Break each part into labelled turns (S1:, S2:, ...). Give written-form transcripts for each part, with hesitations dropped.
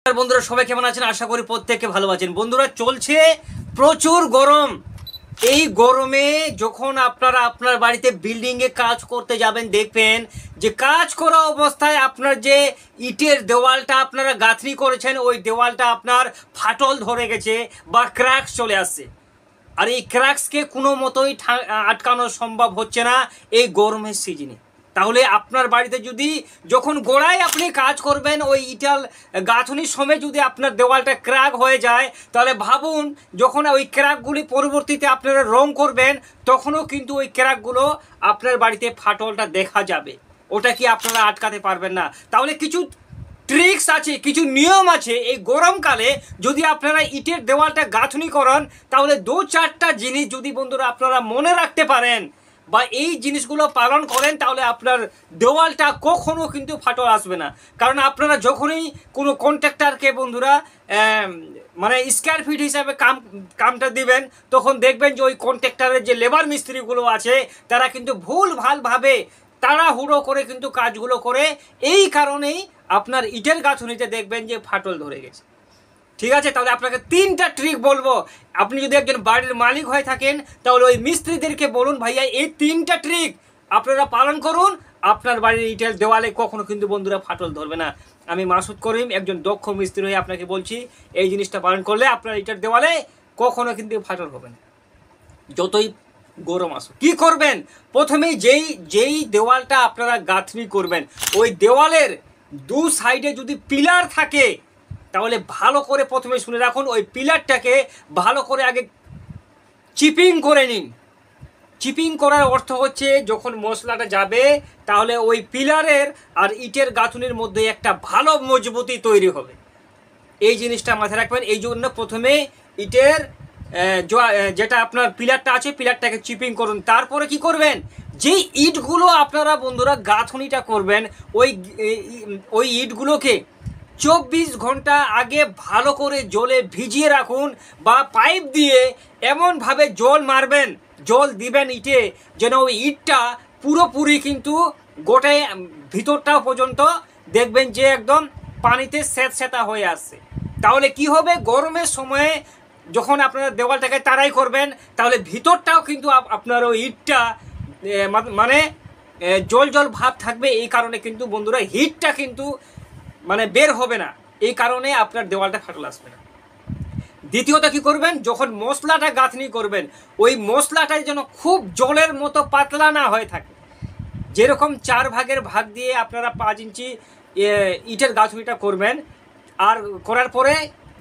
S1: বন্ধুরা সবাই কেমন আছেন? আশা করি প্রত্যেকে ভালো আছেন। বন্ধুরা চলছে প্রচুর গরম। এই গরমে যখন আপনারা আপনার বাড়িতে বিল্ডিংয়ে কাজ করতে যাবেন, দেখবেন যে কাজ করা অবস্থায় আপনার যে ইটের দেওয়ালটা আপনারা গাঁথনি করেছেন, ওই দেওয়ালটা আপনার ফাটল ধরে গেছে বা ক্র্যাকস চলে আসছে। আর এই ক্র্যাকসকে কোনো মতোই আটকানো সম্ভব হচ্ছে না এই গরমের সিজনে। তাহলে আপনার বাড়িতে যদি যখন গোড়ায় আপনি কাজ করবেন ওই ইটাল গাঁথনির সময় যদি আপনার দেওয়ালটা ক্র্যাক হয়ে যায়, তাহলে ভাবুন যখন ওই ক্র্যাকগুলি পরবর্তীতে আপনারা রং করবেন তখনও কিন্তু ওই ক্র্যাকগুলো আপনার বাড়িতে ফাটলটা দেখা যাবে। ওটা কি আপনারা আটকাতে পারবেন না। তাহলে কিছু ট্রিক্স আছে, কিছু নিয়ম আছে। এই গরমকালে যদি আপনারা ইটের দেওয়ালটা গাঁথনি করেন, তাহলে 2-4টা জিনিস যদি বন্ধুরা আপনারা মনে রাখতে পারেন বা এই জিনিসগুলো পালন করেন, তাহলে আপনার দেওয়ালটা কখনো কিন্তু ফাটল আসবে না। কারণ আপনারা যখনই কোনো কন্ট্রাক্টরকে বন্ধুরা মানে স্কোয়ার ফিট হিসাবে কামটা দিবেন, তখন দেখবেন যে ওই কন্ট্রাক্টরের যে লেবার মিস্ত্রিগুলো আছে তারা কিন্তু ভুলভালভাবে তাড়াহুড়ো করে কিন্তু কাজগুলো করে। এই কারণেই আপনার ইটের গাঁথনিতে দেখবেন যে ফাটল ধরে গেছে। ঠিক আছে, তাহলে আপনাকে 3টা ট্রিক বলবো। আপনি যদি একজন বাড়ির মালিক হয়ে থাকেন, তাহলে ওই মিস্ত্রিদেরকে বলুন ভাইয়া এই 3টা ট্রিক আপনারা পালন করুন, আপনার বাড়ির ইটের দেওয়ালে কখনো কিন্তু বন্ধুরা ফাটল ধরবে না। আমি মাসুদ করিম, একজন দক্ষ মিস্ত্রি হয়ে আপনাকে বলছি, এই জিনিসটা পালন করলে আপনার ইটের দেওয়ালে কখনো কিন্তু ফাটল হবে না, যতই গরম আসুক। কি করবেন? প্রথমে যেই দেওয়ালটা আপনারা গাঁথনি করবেন, ওই দেওয়ালের 2 সাইডে যদি পিলার থাকে, তাহলে ভালো করে প্রথমে শুনে রাখুন, ওই পিলারটাকে ভালো করে আগে চিপিং করে নিন। চিপিং করার অর্থ হচ্ছে যখন মশলাটা যাবে, তাহলে ওই পিলারের আর ইটের গাঁথনির মধ্যে একটা ভালো মজবুতি তৈরি হবে। এই জিনিসটা মাথায় রাখবেন। এই জন্য প্রথমে ইটের যেটা আপনার পিলারটা আছে, পিলারটাকে চিপিং করুন। তারপরে কি করবেন? যেই ইটগুলো আপনারা বন্ধুরা গাঁথনিটা করবেন, ওই ইটগুলোকে 24 ঘন্টা আগে ভালো করে জলে ভিজিয়ে রাখুন, বা পাইপ দিয়ে এমনভাবে জল মারবেন, জল দিবেন ইটে, যেন ওই ইটটা পুরোপুরি কিন্তু গোটায় ভিতরটা পর্যন্ত দেখবেন যে একদম পানিতে স্যাঁতস্যাঁতা হয়ে আসছে। তাহলে কি হবে? গরমের সময়ে যখন আপনারা দেওয়ালটাকে তারাই করবেন, তাহলে ভিতরটাও কিন্তু আপনার ওই ইটটা মানে জল জল ভাব থাকবে। এই কারণে কিন্তু বন্ধুরা হিটটা কিন্তু মানে বের হবে না, এই কারণে আপনার দেওয়ালটা ফাটল আসবে না। দ্বিতীয়ত কি করবেন? যখন মশলাটা গাঁথনি করবেন, ওই মশলাটাই যেন খুব জলের মতো পাতলা না হয়ে থাকে। যেরকম 4 ভাগের ভাগ দিয়ে আপনারা 5 ইঞ্চি ইটের গাঁথনিটা করবেন, আর করার পরে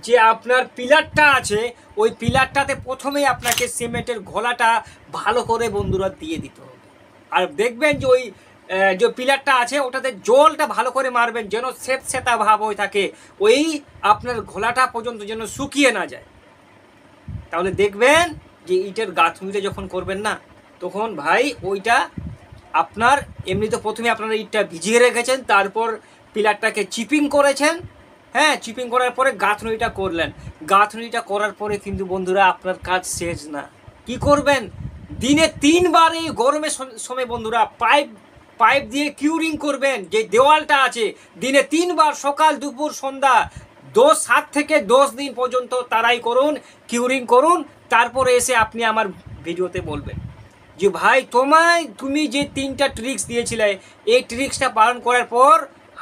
S1: যে আপনার পিলারটা আছে, ওই পিলারটাতে প্রথমেই আপনাকে সিমেন্টের ঘোলাটা ভালো করে বন্ধুরা দিয়ে দিতে হবে। আর দেখবেন যে ওই যে পিলারটা আছে ওটাতে জলটা ভালো করে মারবেন, যেন স্যাঁতস্যাঁতা ভাব হয়ে থাকে, ওই আপনার ঘোলাটা পর্যন্ত যেন শুকিয়ে না যায়। তাহলে দেখবেন যে ইটের গাঁথনিটা যখন করবেন না, তখন ভাই ওইটা আপনার এমনি তো প্রথমে আপনারা ইটটা ভিজিয়ে রেখেছেন, তারপর পিলারটাকে চিপিং করেছেন, হ্যাঁ, চিপিং করার পরে গাঁথনিটা করলেন। গাঁথনিটা করার পরে কিন্তু বন্ধুরা আপনার কাজ শেষ না। কি করবেন? দিনে 3 বার এই গরমের সময় বন্ধুরা পাইপ দিয়ে কিউরিং করবেন। যে দেওয়ালটা আছে দিনে 3 বার, সকাল দুপুর সন্ধ্যা, 7 থেকে 10 দিন পর্যন্ত তারাই করুন, কিউরিং করুন। তারপরে এসে আপনি আমার ভিডিওতে বলবেন যে ভাই তুমি যে 3টা ট্রিক্স দিয়েছিলে, এই ট্রিক্সটা পালন করার পর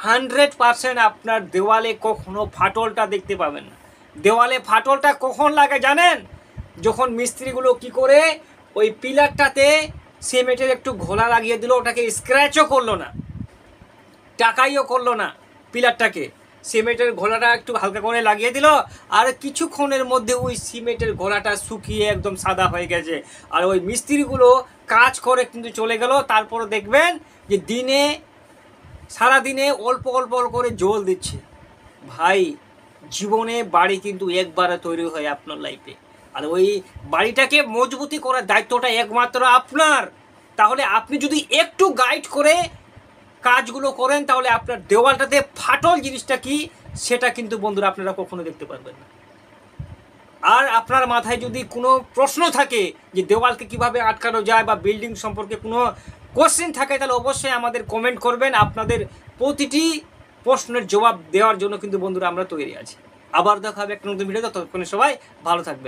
S1: 100% আপনার দেওয়ালে কখনো ফাটলটা দেখতে পাবেন না। দেওয়ালে ফাটলটা কখন লাগে জানেন? যখন মিস্ত্রিগুলো কি করে ওই পিলারটাতে সিমেন্টের একটু ঘোলা লাগিয়ে দিল, ওটাকে স্ক্র্যাচও করলো না, টাকাইও করলো না, পিলারটাকে সিমেন্টের ঘোলাটা একটু হালকা করে লাগিয়ে দিল, আর কিছুক্ষণের মধ্যে ওই সিমেন্টের ঘোলাটা শুকিয়ে একদম সাদা হয়ে গেছে। আর ওই মিস্ত্রিগুলো কাজ করে কিন্তু চলে গেল। তারপরে দেখবেন যে সারাদিনে অল্প অল্প করে জল দিচ্ছে। ভাই জীবনে বাড়ি কিন্তু একবারে তৈরি হয় আপনার লাইফে, আর ওই বাড়িটাকে মজবুতি করার দায়িত্বটা একমাত্র আপনার। তাহলে আপনি যদি একটু গাইড করে কাজগুলো করেন, তাহলে আপনার দেওয়ালটাতে ফাটল জিনিসটা কি সেটা কিন্তু বন্ধুরা আপনারা কখনো দেখতে পারবেন না। আর আপনার মাথায় যদি কোনো প্রশ্ন থাকে যে দেওয়ালকে কিভাবে আটকানো যায় বা বিল্ডিং সম্পর্কে কোনো কোশ্চেন থাকে, তাহলে অবশ্যই আমাদের কমেন্ট করবেন। আপনাদের প্রতিটি প্রশ্নের জবাব দেওয়ার জন্য কিন্তু বন্ধুরা আমরা তৈরি আছি। আবার দেখা হবে একটা নতুন ভিডিও, ততক্ষণে সবাই ভালো থাকবে।